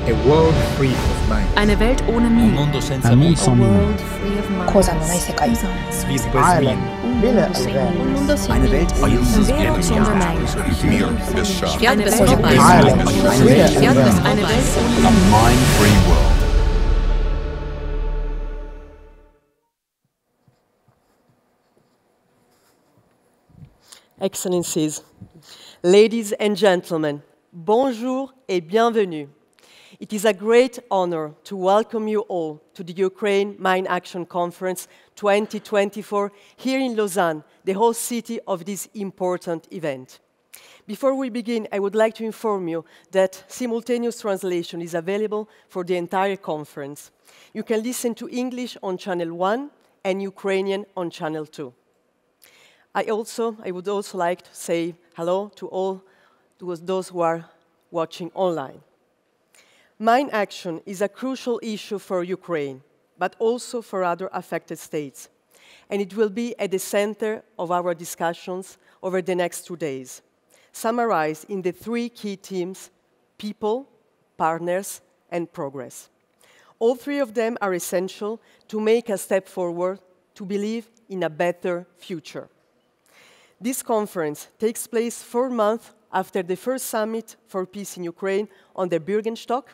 A world free of mind. Eine Welt ohne Mühe. Un mondo senza mura. A world free of mind. 鉱山のない世界。 Swiss Basmin. Eine Welt ohne Świat bez Eine Welt A mind-free world. Excellencies, ladies and gentlemen, bonjour et bienvenue. It is a great honor to welcome you all to the Ukraine Mine Action Conference 2024 here in Lausanne, the host city of this important event. Before we begin, I would like to inform you that simultaneous translation is available for the entire conference. You can listen to English on Channel 1 and Ukrainian on Channel 2. I would also like to say hello to all those who are watching online. Mine action is a crucial issue for Ukraine, but also for other affected states. And it will be at the center of our discussions over the next 2 days, summarized in the 3 key themes: people, partners, and progress. All 3 of them are essential to make a step forward to believe in a better future. This conference takes place 4 months after the first summit for peace in Ukraine on the Bürgenstock,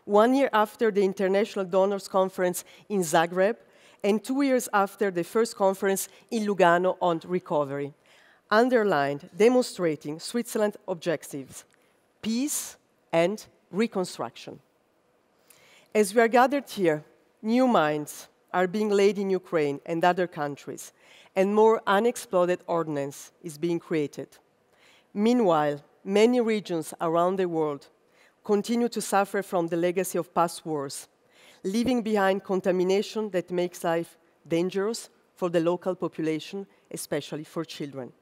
1 year after the International Donors Conference in Zagreb, and 2 years after the first conference in Lugano on recovery, underlined demonstrating Switzerland's objectives: peace and reconstruction. As we are gathered here, new mines are being laid in Ukraine and other countries, and more unexploded ordnance is being created. Meanwhile, many regions around the world continue to suffer from the legacy of past wars, leaving behind contamination that makes life dangerous for the local population, especially for children.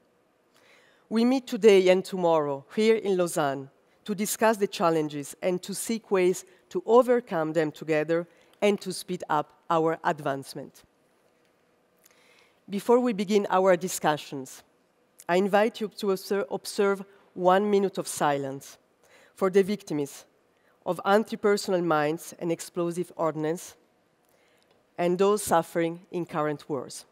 We meet today and tomorrow here in Lausanne to discuss the challenges and to seek ways to overcome them together and to speed up our advancement. Before we begin our discussions, I invite you to observe 1 minute of silence for the victims of anti-personnel mines and explosive ordnance and those suffering in current wars.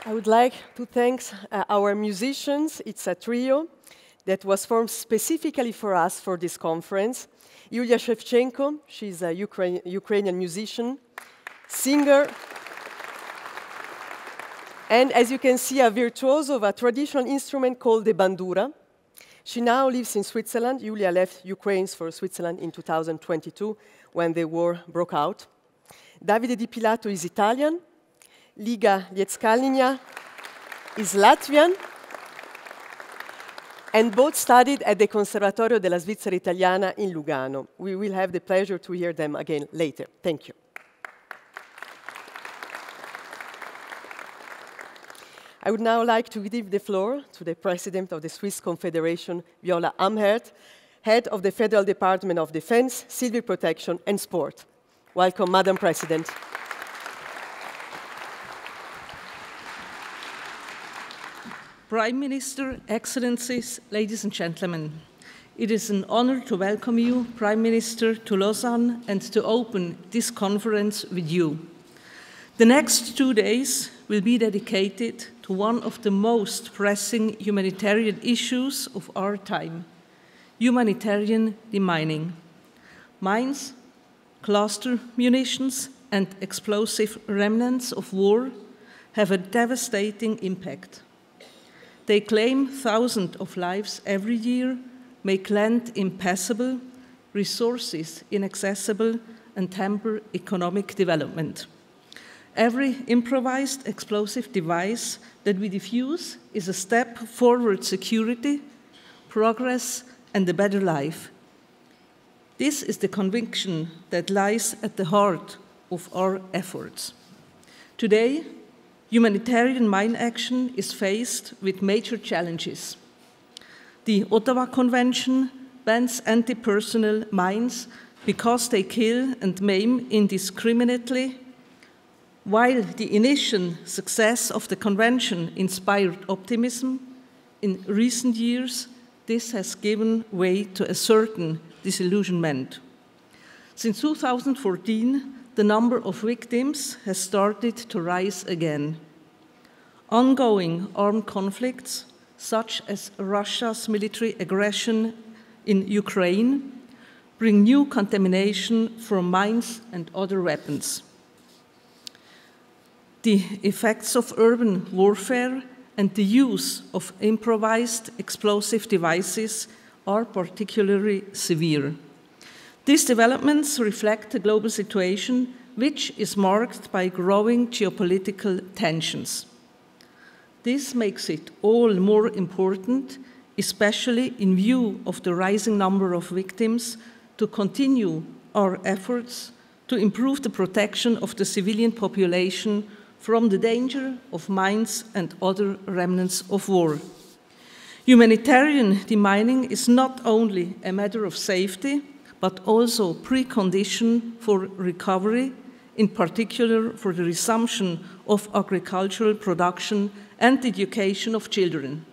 I would like to thank our musicians. It's a trio that was formed specifically for us for this conference. Yulia Shevchenko, she's a Ukrainian musician, singer, and as you can see, a virtuoso of a traditional instrument called the bandura. She now lives in Switzerland. Yulia left Ukraine for Switzerland in 2022 when the war broke out. Davide Di Pilato is Italian. Liga Lietskalnina is Latvian. And both studied at the Conservatorio della Svizzera Italiana in Lugano. We will have the pleasure to hear them again later. Thank you. I would now like to give the floor to the President of the Swiss Confederation, Viola Amherd, Head of the Federal Department of Defense, Civil Protection and Sport. Welcome, Madam President. Prime Minister, Excellencies, ladies and gentlemen, it is an honor to welcome you, Prime Minister, to Lausanne and to open this conference with you. The next 2 days will be dedicated to one of the most pressing humanitarian issues of our time, humanitarian demining. Mines, cluster munitions, and explosive remnants of war have a devastating impact. They claim thousands of lives every year, make land impassable, resources inaccessible, and hamper economic development. Every improvised explosive device that we defuse is a step forward security, progress, and a better life. This is the conviction that lies at the heart of our efforts. Today, humanitarian mine action is faced with major challenges. The Ottawa Convention bans anti-personnel mines because they kill and maim indiscriminately. While the initial success of the Convention inspired optimism, in recent years, this has given way to a certain disillusionment. Since 2014, the number of victims has started to rise again. Ongoing armed conflicts, such as Russia's military aggression in Ukraine, bring new contamination from mines and other weapons. The effects of urban warfare and the use of improvised explosive devices are particularly severe. These developments reflect a global situation which is marked by growing geopolitical tensions. This makes it all more important, especially in view of the rising number of victims, to continue our efforts to improve the protection of the civilian population from the danger of mines and other remnants of war. Humanitarian demining is not only a matter of safety, but also a precondition for recovery, in particular for the resumption of agricultural production and the education of children.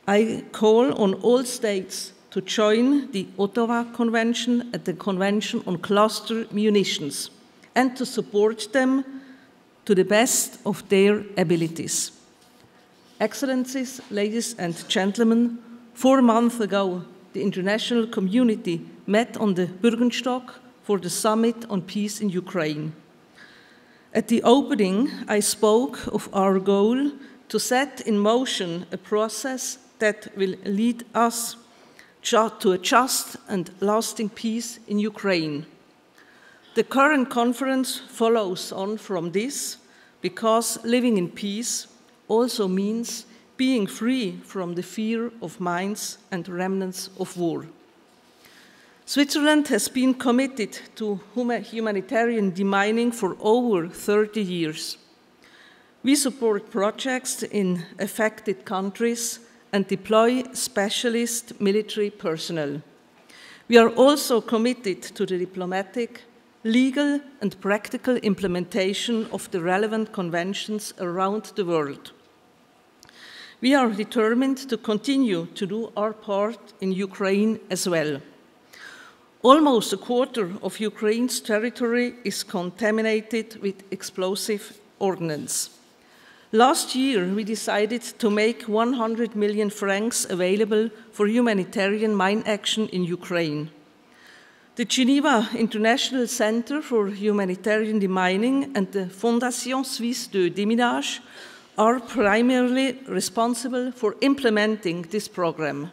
I call on all states to join the Ottawa Convention and the Convention on Cluster Munitions and to support them to the best of their abilities. Excellencies, ladies and gentlemen, 4 months ago, the international community met on the Bürgenstock for the Summit on Peace in Ukraine. At the opening, I spoke of our goal to set in motion a process that will lead us to a just and lasting peace in Ukraine. The current conference follows on from this because living in peace also means being free from the fear of mines and remnants of war. Switzerland has been committed to humanitarian demining for over 30 years. We support projects in affected countries and deploy specialist military personnel. We are also committed to the diplomatic, legal, and practical implementation of the relevant conventions around the world. We are determined to continue to do our part in Ukraine as well. Almost a quarter of Ukraine's territory is contaminated with explosive ordnance. Last year, we decided to make 100 million francs available for humanitarian mine action in Ukraine. The Geneva International Center for Humanitarian Demining and the Fondation Suisse de Déminage are primarily responsible for implementing this program.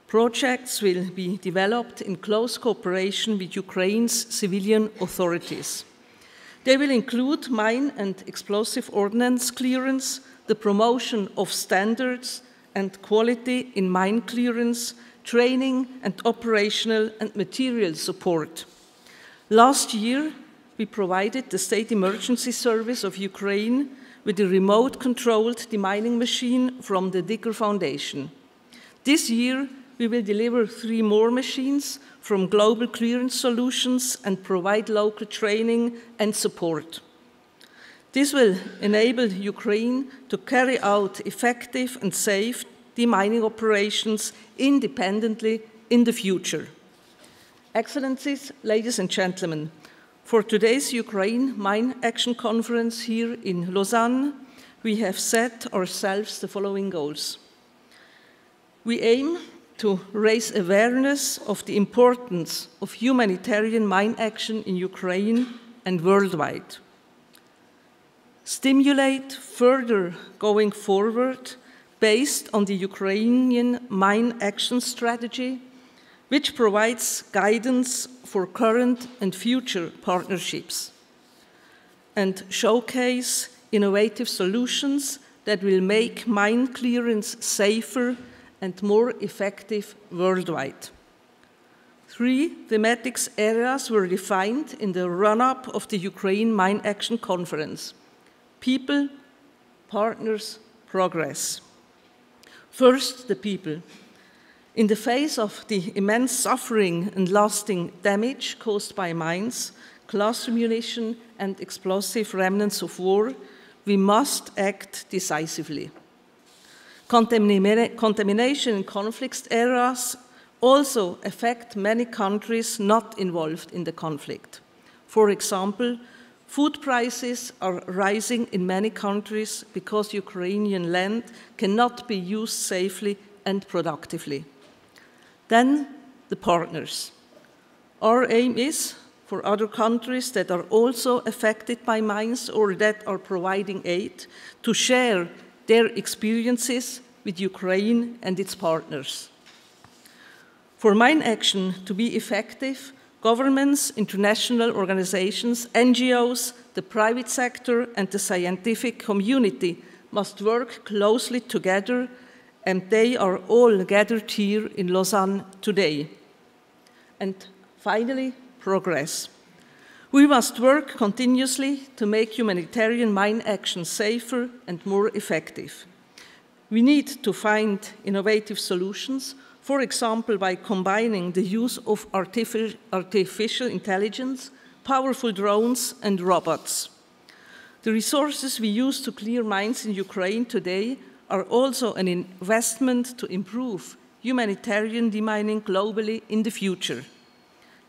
Projects will be developed in close cooperation with Ukraine's civilian authorities. They will include mine and explosive ordnance clearance, the promotion of standards and quality in mine clearance, training and operational and material support. Last year, we provided the State Emergency Service of Ukraine with a remote-controlled demining machine from the Digger Foundation. This year, we will deliver 3 more machines from Global Clearance Solutions and provide local training and support. This will enable Ukraine to carry out effective and safe demining operations independently in the future. Excellencies, ladies and gentlemen, for today's Ukraine Mine Action Conference here in Lausanne, we have set ourselves the following goals. We aim to raise awareness of the importance of humanitarian mine action in Ukraine and worldwide. Stimulate further going forward based on the Ukrainian mine action strategy, which provides guidance for current and future partnerships, and showcase innovative solutions that will make mine clearance safer and more effective worldwide. 3 thematic areas were defined in the run-up of the Ukraine Mine Action Conference: people, partners, progress. First, the people. In the face of the immense suffering and lasting damage caused by mines, cluster munition, and explosive remnants of war, we must act decisively. Contamination in conflict areas also affect many countries not involved in the conflict. For example, food prices are rising in many countries because Ukrainian land cannot be used safely and productively. Then, the partners. Our aim is for other countries that are also affected by mines or that are providing aid to share their experiences with Ukraine and its partners. For mine action to be effective, governments, international organizations, NGOs, the private sector, and the scientific community must work closely together, and they are all gathered here in Lausanne today. And finally, progress. We must work continuously to make humanitarian mine action safer and more effective. We need to find innovative solutions, for example, by combining the use of artificial intelligence, powerful drones, and robots. The resources we use to clear mines in Ukraine today are also an investment to improve humanitarian demining globally in the future.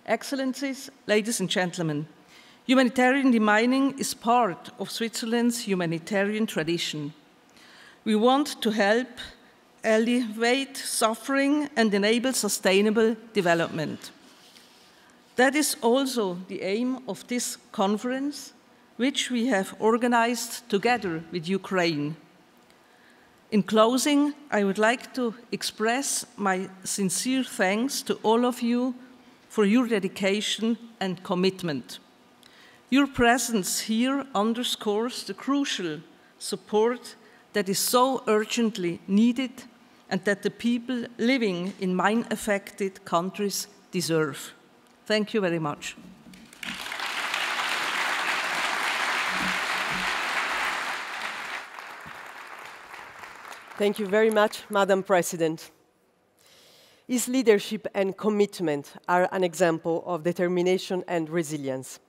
Excellencies, ladies and gentlemen, humanitarian demining is part of Switzerland's humanitarian tradition. We want to help alleviate suffering and enable sustainable development. That is also the aim of this conference, which we have organized together with Ukraine. In closing, I would like to express my sincere thanks to all of you for your dedication and commitment. Your presence here underscores the crucial support that is so urgently needed and that the people living in mine-affected countries deserve. Thank you very much. Thank you very much, Madam President. His leadership and commitment are an example of determination and resilience.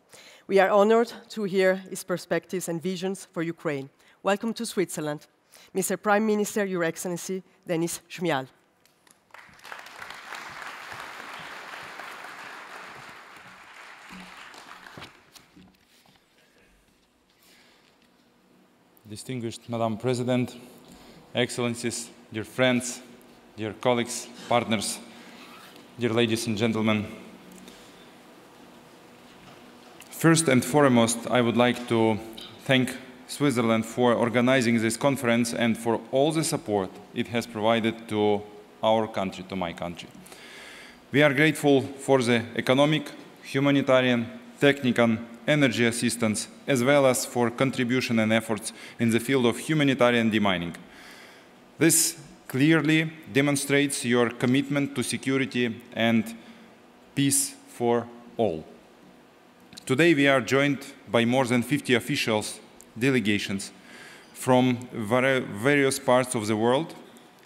We are honored to hear his perspectives and visions for Ukraine. Welcome to Switzerland, Mr. Prime Minister, Your Excellency, Denis Shmyhal. Distinguished Madam President, Excellencies, dear friends, dear colleagues, partners, dear ladies and gentlemen. First and foremost, I would like to thank Switzerland for organizing this conference and for all the support it has provided to our country, to my country. We are grateful for the economic, humanitarian, technical, energy assistance, as well as for contribution and efforts in the field of humanitarian demining. This clearly demonstrates your commitment to security and peace for all. Today we are joined by more than 50 officials, delegations from various parts of the world.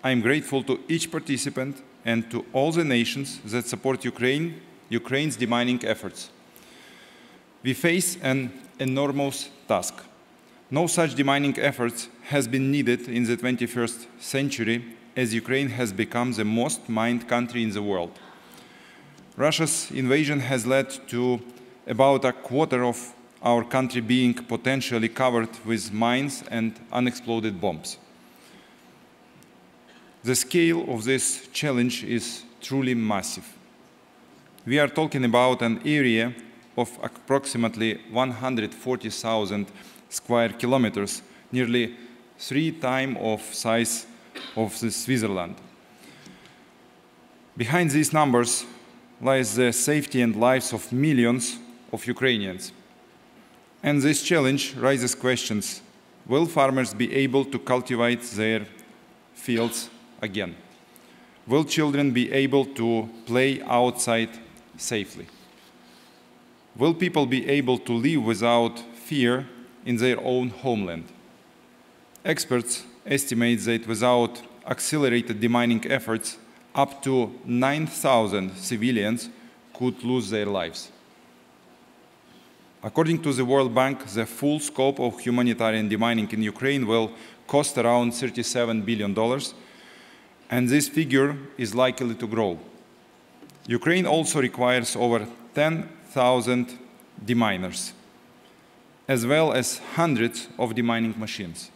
I am grateful to each participant and to all the nations that support Ukraine's demining efforts. We face an enormous task. No such demining efforts has been needed in the 21st century, as Ukraine has become the most mined country in the world. Russia's invasion has led to about a quarter of our country being potentially covered with mines and unexploded bombs. The scale of this challenge is truly massive. We are talking about an area of approximately 140,000 square kilometers, nearly 3 times the size of Switzerland. Behind these numbers lies the safety and lives of millions of Ukrainians. And this challenge raises questions. Will farmers be able to cultivate their fields again? Will children be able to play outside safely? Will people be able to live without fear in their own homeland? Experts estimate that without accelerated demining efforts, up to 9,000 civilians could lose their lives. According to the World Bank, the full scope of humanitarian demining in Ukraine will cost around $37 billion, and this figure is likely to grow. Ukraine also requires over 10,000 deminers, as well as hundreds of demining machines.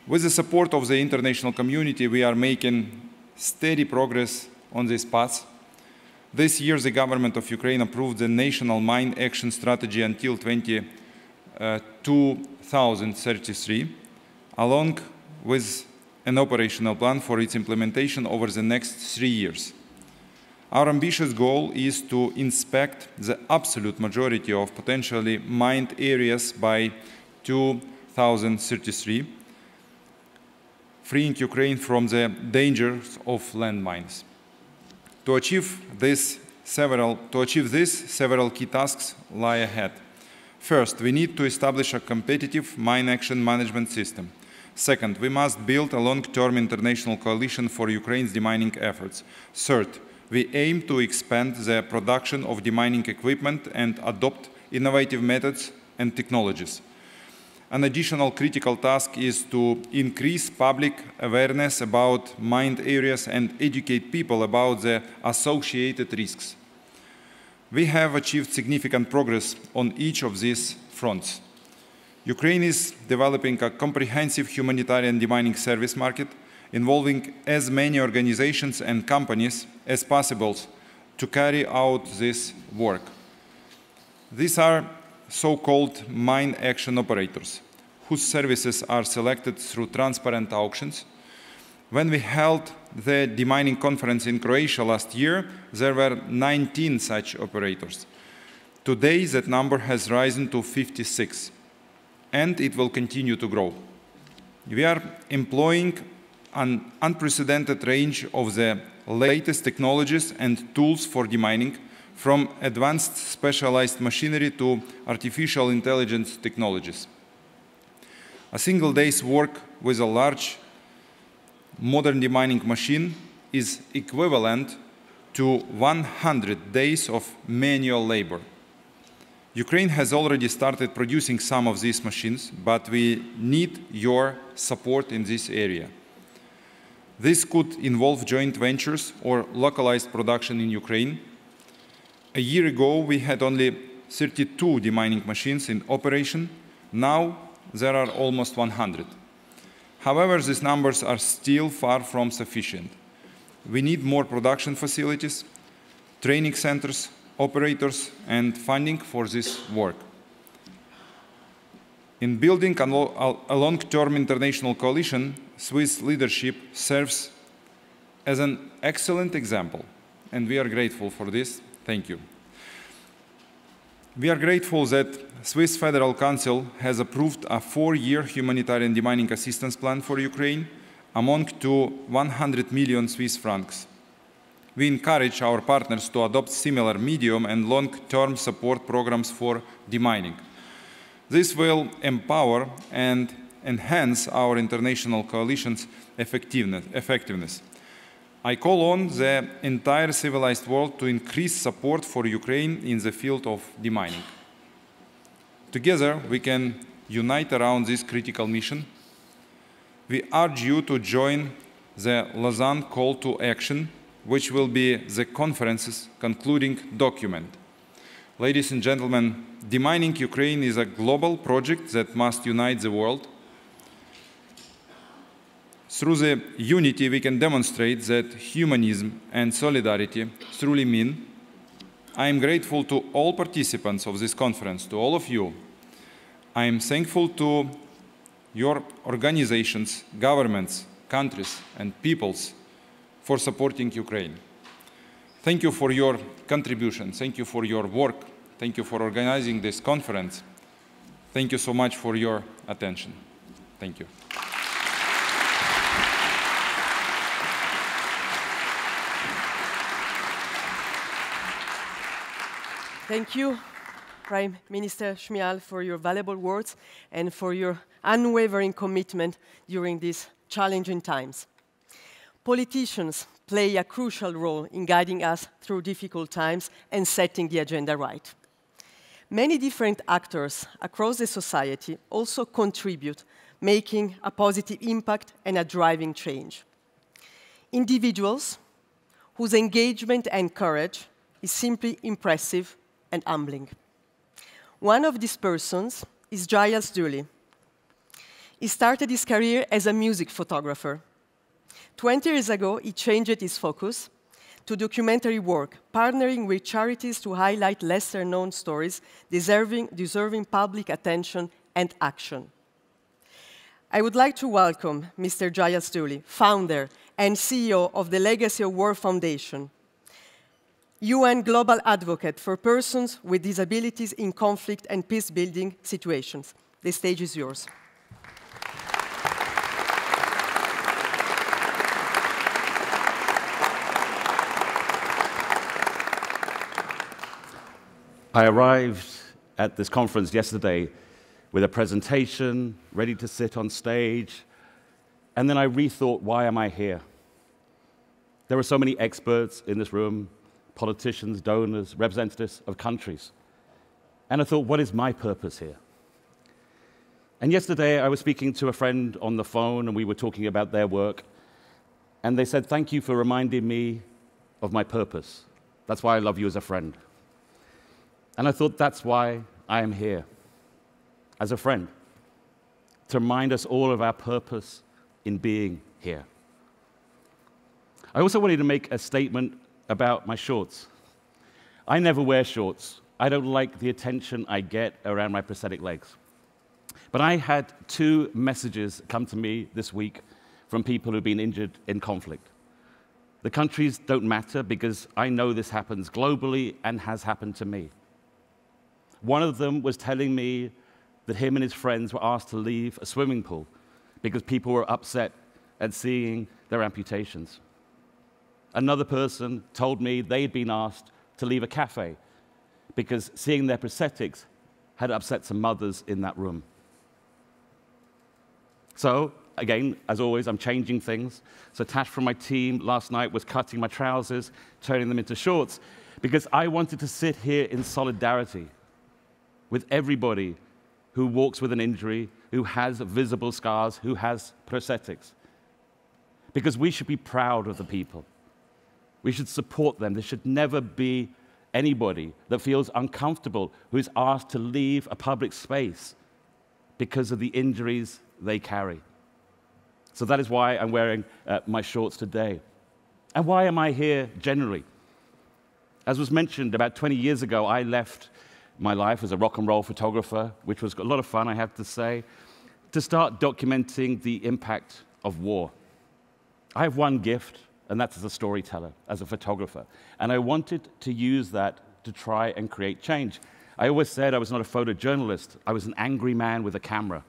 With the support of the international community, we are making steady progress on this path. This year, the government of Ukraine approved the National Mine Action Strategy until 2033, along with an operational plan for its implementation over the next 3 years. Our ambitious goal is to inspect the absolute majority of potentially mined areas by 2033, freeing Ukraine from the dangers of landmines. To achieve this, several key tasks lie ahead. First, we need to establish a competitive mine action management system. Second, we must build a long-term international coalition for Ukraine's demining efforts. Third, we aim to expand the production of demining equipment and adopt innovative methods and technologies. An additional critical task is to increase public awareness about mined areas and educate people about the associated risks. We have achieved significant progress on each of these fronts. Ukraine is developing a comprehensive humanitarian demining service market involving as many organizations and companies as possible to carry out this work. These are so-called mine action operators, whose services are selected through transparent auctions. When we held the demining conference in Croatia last year, there were 19 such operators. Today, that number has risen to 56, and it will continue to grow. We are employing an unprecedented range of the latest technologies and tools for demining, from advanced specialized machinery to artificial intelligence technologies. A single day's work with a large modern demining machine is equivalent to 100 days of manual labor. Ukraine has already started producing some of these machines, but we need your support in this area. This could involve joint ventures or localized production in Ukraine. A year ago, we had only 32 demining machines in operation. Now, there are almost 100. However, these numbers are still far from sufficient. We need more production facilities, training centers, operators, and funding for this work. In building a long-term international coalition, Swiss leadership serves as an excellent example, and we are grateful for this. Thank you. We are grateful that Swiss Federal Council has approved a 4-year humanitarian demining assistance plan for Ukraine, amounting to 100 million Swiss francs. We encourage our partners to adopt similar medium and long-term support programs for demining. This will empower and enhance our international coalition's effectiveness. I call on the entire civilized world to increase support for Ukraine in the field of demining. Together, we can unite around this critical mission. We urge you to join the Lausanne Call to Action, which will be the conference's concluding document. Ladies and gentlemen, demining Ukraine is a global project that must unite the world. Through the unity, we can demonstrate that humanism and solidarity truly mean. I am grateful to all participants of this conference, to all of you. I am thankful to your organizations, governments, countries, and peoples for supporting Ukraine. Thank you for your contribution. Thank you for your work. Thank you for organizing this conference. Thank you so much for your attention. Thank you. Thank you, Prime Minister Schmial, for your valuable words and for your unwavering commitment during these challenging times. Politicians play a crucial role in guiding us through difficult times and setting the agenda right. Many different actors across the society also contribute, making a positive impact and a driving change. Individuals whose engagement and courage is simply impressive and humbling. One of these persons is Giles Dooley. He started his career as a music photographer. 20 years ago, he changed his focus to documentary work, partnering with charities to highlight lesser-known stories deserving public attention and action. I would like to welcome Mr. Giles Dooley, founder and CEO of the Legacy of War Foundation, UN Global Advocate for persons with disabilities in conflict and peace-building situations. The stage is yours. I arrived at this conference yesterday with a presentation, ready to sit on stage, and then I rethought, why am I here? There are so many experts in this room, politicians, donors, representatives of countries. And I thought, what is my purpose here? And yesterday I was speaking to a friend on the phone and we were talking about their work, and they said, thank you for reminding me of my purpose. That's why I love you as a friend. And I thought, that's why I am here, as a friend, to remind us all of our purpose in being here. I also wanted to make a statement about my shorts. I never wear shorts. I don't like the attention I get around my prosthetic legs. But I had 2 messages come to me this week from people who've been injured in conflict. The countries don't matter because I know this happens globally and has happened to me. One of them was telling me that him and his friends were asked to leave a swimming pool because people were upset at seeing their amputations. Another person told me they'd been asked to leave a cafe because seeing their prosthetics had upset some mothers in that room. So, again, as always, I'm changing things. So Tash from my team last night was cutting my trousers, turning them into shorts, because I wanted to sit here in solidarity with everybody who walks with an injury, who has visible scars, who has prosthetics. Because we should be proud of the people. We should support them. There should never be anybody that feels uncomfortable who is asked to leave a public space because of the injuries they carry. So that is why I'm wearing my shorts today. And why am I here generally? As was mentioned, about 20 years ago, I left my life as a rock and roll photographer, which was a lot of fun, I have to say, to start documenting the impact of war. I have one gift, and that's as a storyteller, as a photographer. And I wanted to use that to try and create change. I always said I was not a photojournalist. I was an angry man with a camera.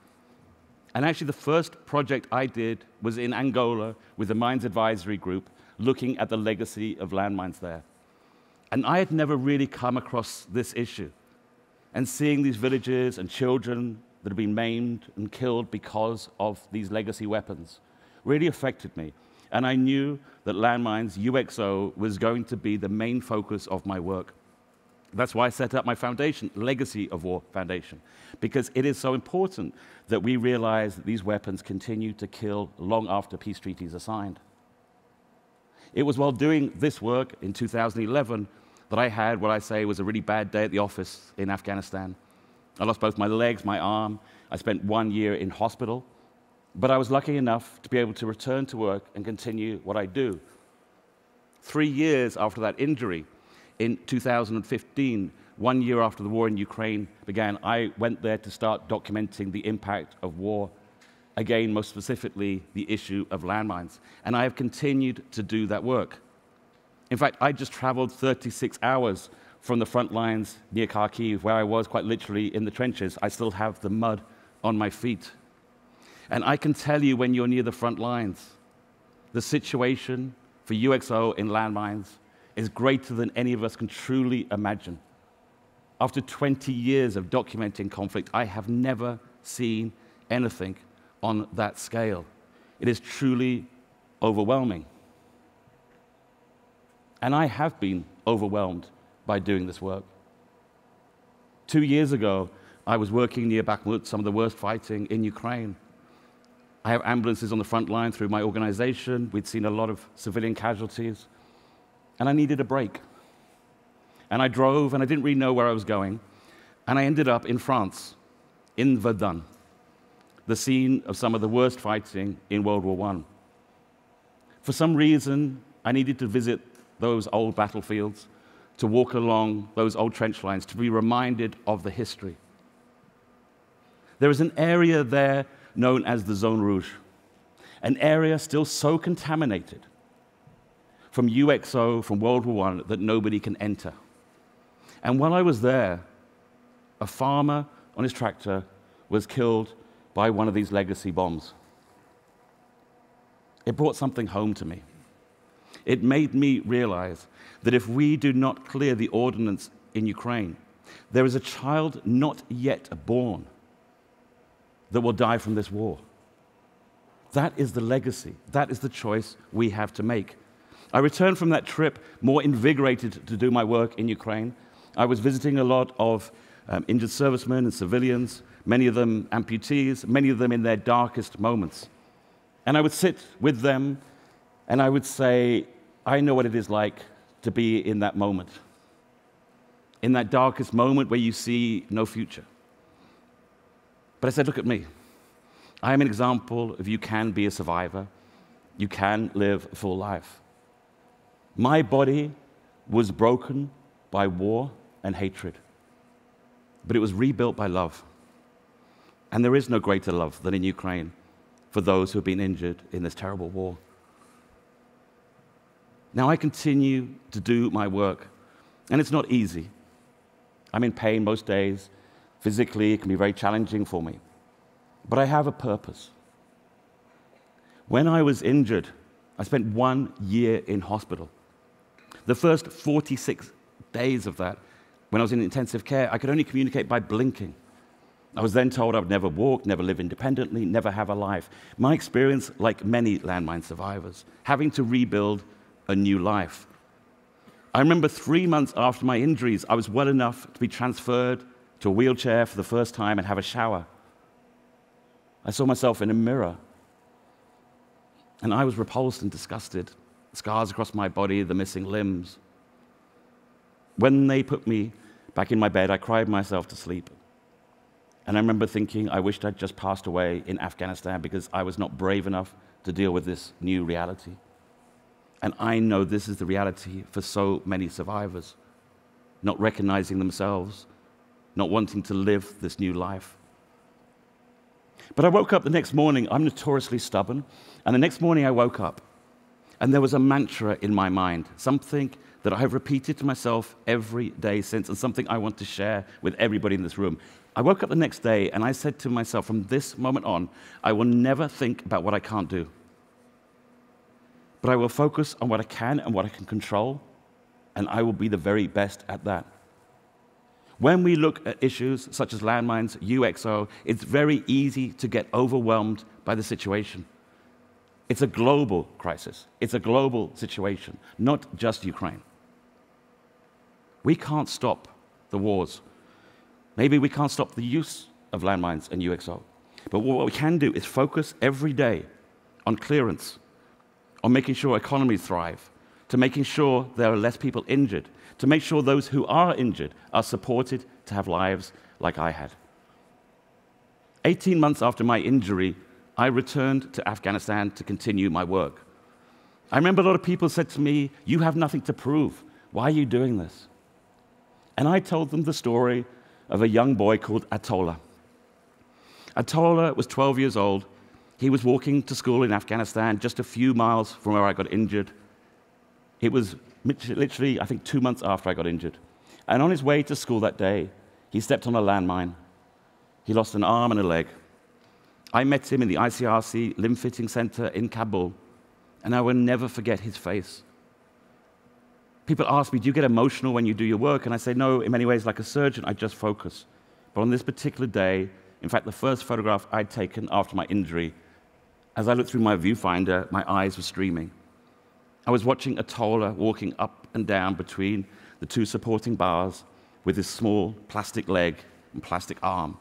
And actually, the first project I did was in Angola with the Mines Advisory Group, looking at the legacy of landmines there. And I had never really come across this issue. And seeing these villages and children that have been maimed and killed because of these legacy weapons really affected me. And I knew that landmines, UXO, was going to be the main focus of my work. That's why I set up my foundation, Legacy of War Foundation, because it is so important that we realize that these weapons continue to kill long after peace treaties are signed. It was while doing this work in 2011 that I had what I say was a really bad day at the office in Afghanistan. I lost both my legs, my arm. I spent 1 year in hospital. But I was lucky enough to be able to return to work and continue what I do. 3 years after that injury, in 2015, 1 year after the war in Ukraine began, I went there to start documenting the impact of war. Again, most specifically, the issue of landmines. And I have continued to do that work. In fact, I just traveled 36 hours from the front lines near Kharkiv, where I was quite literally in the trenches. I still have the mud on my feet. And I can tell you, when you're near the front lines, the situation for UXO in landmines is greater than any of us can truly imagine. After 20 years of documenting conflict, I have never seen anything on that scale. It is truly overwhelming. And I have been overwhelmed by doing this work. 2 years ago, I was working near Bakhmut, some of the worst fighting in Ukraine. I have ambulances on the front line through my organization. We'd seen a lot of civilian casualties. And I needed a break. And I drove, and I didn't really know where I was going. And I ended up in France, in Verdun, the scene of some of the worst fighting in World War I. For some reason, I needed to visit those old battlefields, to walk along those old trench lines, to be reminded of the history. There is an area there known as the Zone Rouge, an area still so contaminated from UXO, from World War I, that nobody can enter. And while I was there, a farmer on his tractor was killed by one of these legacy bombs. It brought something home to me. It made me realize that if we do not clear the ordnance in Ukraine, there is a child not yet born that will die from this war. That is the legacy. That is the choice we have to make. I returned from that trip more invigorated to do my work in Ukraine. I was visiting a lot of injured servicemen and civilians, many of them amputees, many of them in their darkest moments. And I would sit with them and I would say, I know what it is like to be in that moment, in that darkest moment where you see no future. But I said, look at me. I am an example of you can be a survivor. You can live a full life. My body was broken by war and hatred, but it was rebuilt by love. And there is no greater love than in Ukraine for those who have been injured in this terrible war. Now I continue to do my work, and it's not easy. I'm in pain most days. Physically, it can be very challenging for me. But I have a purpose. When I was injured, I spent 1 year in hospital. The first 46 days of that, when I was in intensive care, I could only communicate by blinking. I was then told I would never walk, never live independently, never have a life. My experience, like many landmine survivors, having to rebuild a new life. I remember 3 months after my injuries, I was well enough to be transferred to a wheelchair for the first time and have a shower. I saw myself in a mirror, and I was repulsed and disgusted. Scars across my body, the missing limbs. When they put me back in my bed, I cried myself to sleep. And I remember thinking, I wished I'd just passed away in Afghanistan because I was not brave enough to deal with this new reality. And I know this is the reality for so many survivors, not recognizing themselves, not wanting to live this new life. But I woke up the next morning, I'm notoriously stubborn, and the next morning I woke up, and there was a mantra in my mind, something that I have repeated to myself every day since, and something I want to share with everybody in this room. I woke up the next day, and I said to myself, from this moment on, I will never think about what I can't do. But I will focus on what I can and what I can control, and I will be the very best at that. When we look at issues such as landmines, UXO, it's very easy to get overwhelmed by the situation. It's a global crisis. It's a global situation, not just Ukraine. We can't stop the wars. Maybe we can't stop the use of landmines and UXO. But what we can do is focus every day on clearance, on making sure economies thrive, to making sure there are less people injured, to make sure those who are injured are supported to have lives like I had. 18 months after my injury, I returned to Afghanistan to continue my work. I remember a lot of people said to me, "You have nothing to prove. Why are you doing this?" And I told them the story of a young boy called Atola. Atola was 12 years old. He was walking to school in Afghanistan just a few miles from where I got injured. It was literally, I think, 2 months after I got injured. And on his way to school that day, he stepped on a landmine. He lost an arm and a leg. I met him in the ICRC limb fitting center in Kabul, and I will never forget his face. People ask me, "Do you get emotional when you do your work?" And I say, no, in many ways, like a surgeon, I just focus. But on this particular day, in fact, the first photograph I'd taken after my injury, as I looked through my viewfinder, my eyes were streaming. I was watching Atola walking up and down between the two supporting bars with his small plastic leg and plastic arm.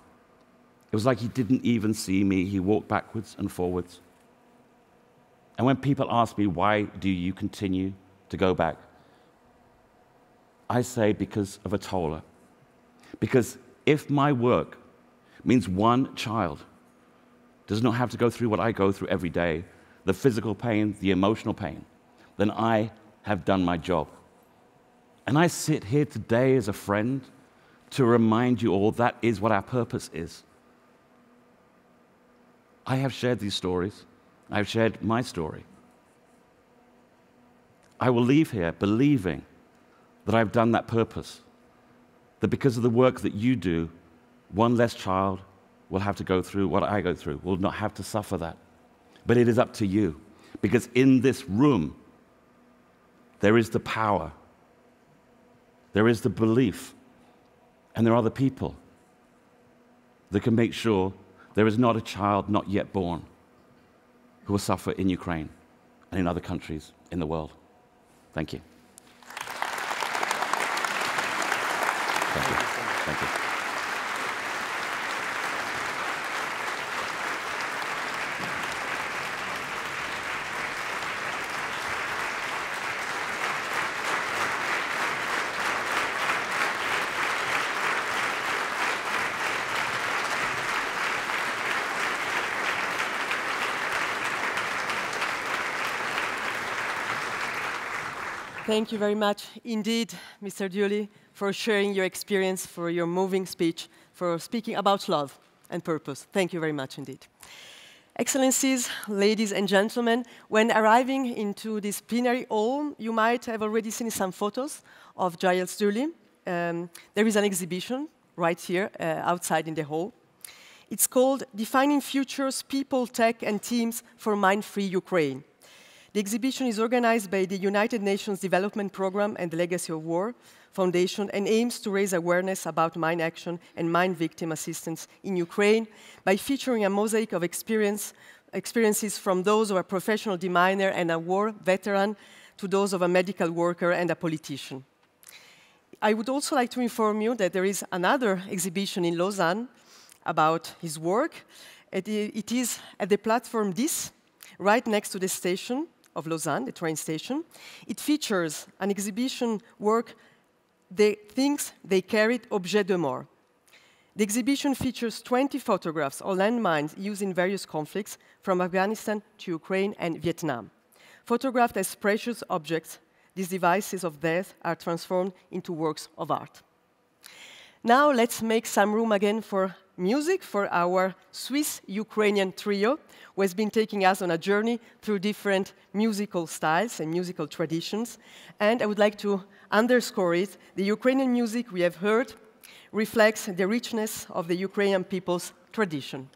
It was like he didn't even see me. He walked backwards and forwards. And when people ask me, "Why do you continue to go back?" I say, because of Atola. Because if my work means one child does not have to go through what I go through every day, the physical pain, the emotional pain, then I have done my job. And I sit here today as a friend to remind you all that is what our purpose is. I have shared these stories. I have shared my story. I will leave here believing that I've done that purpose, that because of the work that you do, one less child will have to go through what I go through, will not have to suffer that. But it is up to you, because in this room, there is the power, there is the belief, and there are the people that can make sure there is not a child not yet born who will suffer in Ukraine and in other countries in the world. Thank you. Thank you. Thank you. Thank you very much indeed, Mr. Dioli, for sharing your experience, for your moving speech, for speaking about love and purpose. Thank you very much indeed. Excellencies, ladies and gentlemen, when arriving into this plenary hall, you might have already seen some photos of Giles Dioli. There is an exhibition right here outside in the hall. It's called Defining Futures, People, Tech and Teams for Mine-Free Ukraine. The exhibition is organized by the United Nations Development Programme and the Legacy of War Foundation and aims to raise awareness about mine action and mine victim assistance in Ukraine by featuring a mosaic of experiences from those of a professional deminer and a war veteran to those of a medical worker and a politician. I would also like to inform you that there is another exhibition in Lausanne about his work. It is at the platform 10, right next to the station of Lausanne, the train station. It features an exhibition work, The Things They Carried, Objets de Mort. The exhibition features 20 photographs of landmines used in various conflicts, from Afghanistan to Ukraine and Vietnam. Photographed as precious objects, these devices of death are transformed into works of art. Now let's make some room again for music for our Swiss-Ukrainian trio, who has been taking us on a journey through different musical styles and musical traditions. And I would like to underscore it, the Ukrainian music we have heard reflects the richness of the Ukrainian people's tradition.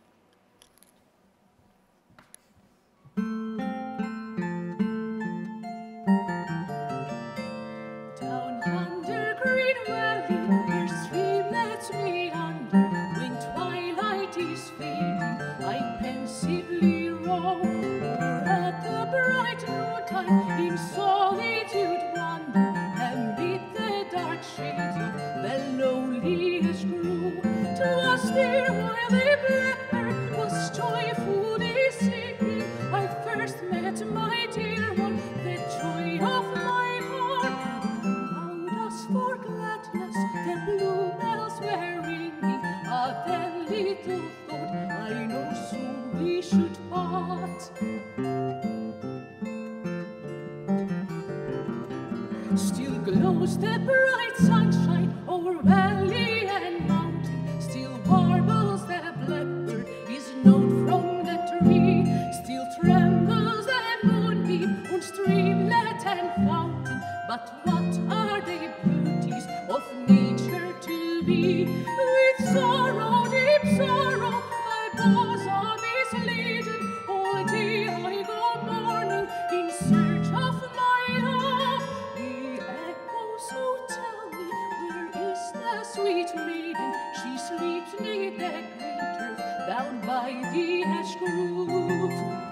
Down yonder green valley, where streamlets meander, when twilight is fading, I pensively roam, or at the bright noontide in solitude wander, amid the dark shades of the loneliest grove. 'Twas there while the blackbird was joyfully singing, I first met my dear one, the joy of my heart. Loud as for gladness the blue bells were ringing, ah, then little thought I know soon we should part. Still glows the bright sunshine over valley and mountain, still warbles the blackbird his note from the tree, still trembles the moonbeam on streamlet and fountain. But what are the beauties of nature to me? With sorrow, deep sorrow, my bosom is laden. All day I go mourning in search of my love. The echoes who tell me, where is the sweet maiden? She sleeps near the green turf down by the ash grove.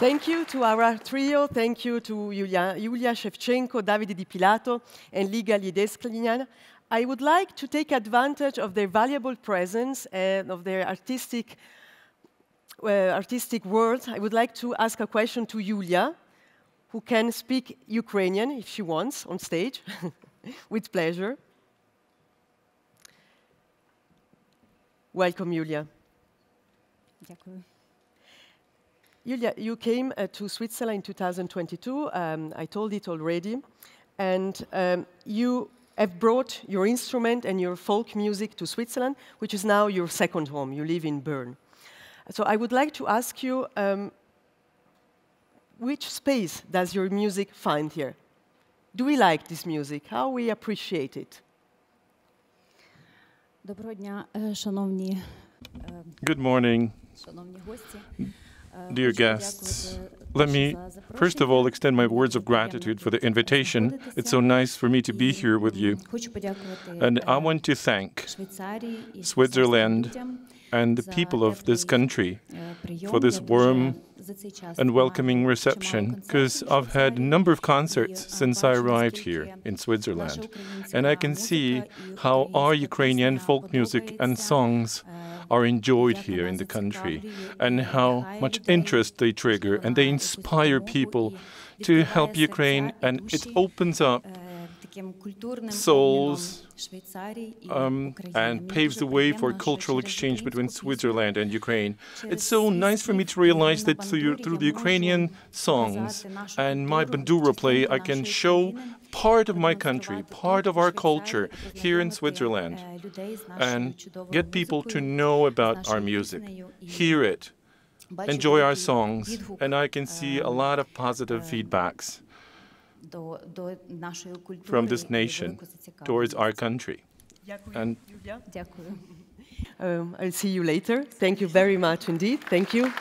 Thank you to our trio. Thank you to Yulia Shevchenko, Davide Di Pilato, and Liga Liedesklinian. I would like to take advantage of their valuable presence and of their artistic world. I would like to ask a question to Yulia, who can speak Ukrainian if she wants on stage, with pleasure. Welcome, Yulia. Дякую. Yulia, you came to Switzerland in 2022. I told it already. And you have brought your instrument and your folk music to Switzerland, which is now your second home. You live in Bern. So I would like to ask you, which space does your music find here? Do we like this music? How we appreciate it? Доброго дня, шановні Good morning, гості. dear guests. Let me, first of all, extend my words of gratitude for the invitation. It's so nice for me to be here with you. And I want to thank Switzerland and the people of this country for this warm and welcoming reception, because I've had a number of concerts since I arrived here in Switzerland. And I can see how our Ukrainian folk music and songs are enjoyed here in the country, and how much interest they trigger, and they inspire people to help Ukraine, and it opens up souls and paves the way for cultural exchange between Switzerland and Ukraine. It's so nice for me to realize that through the Ukrainian songs and my bandura play, I can show part of my country, part of our culture here in Switzerland, and get people to know about our music, hear it, enjoy our songs, and I can see a lot of positive feedbacks from this nation towards our country. And I'll see you later. Thank you very much indeed. Thank you.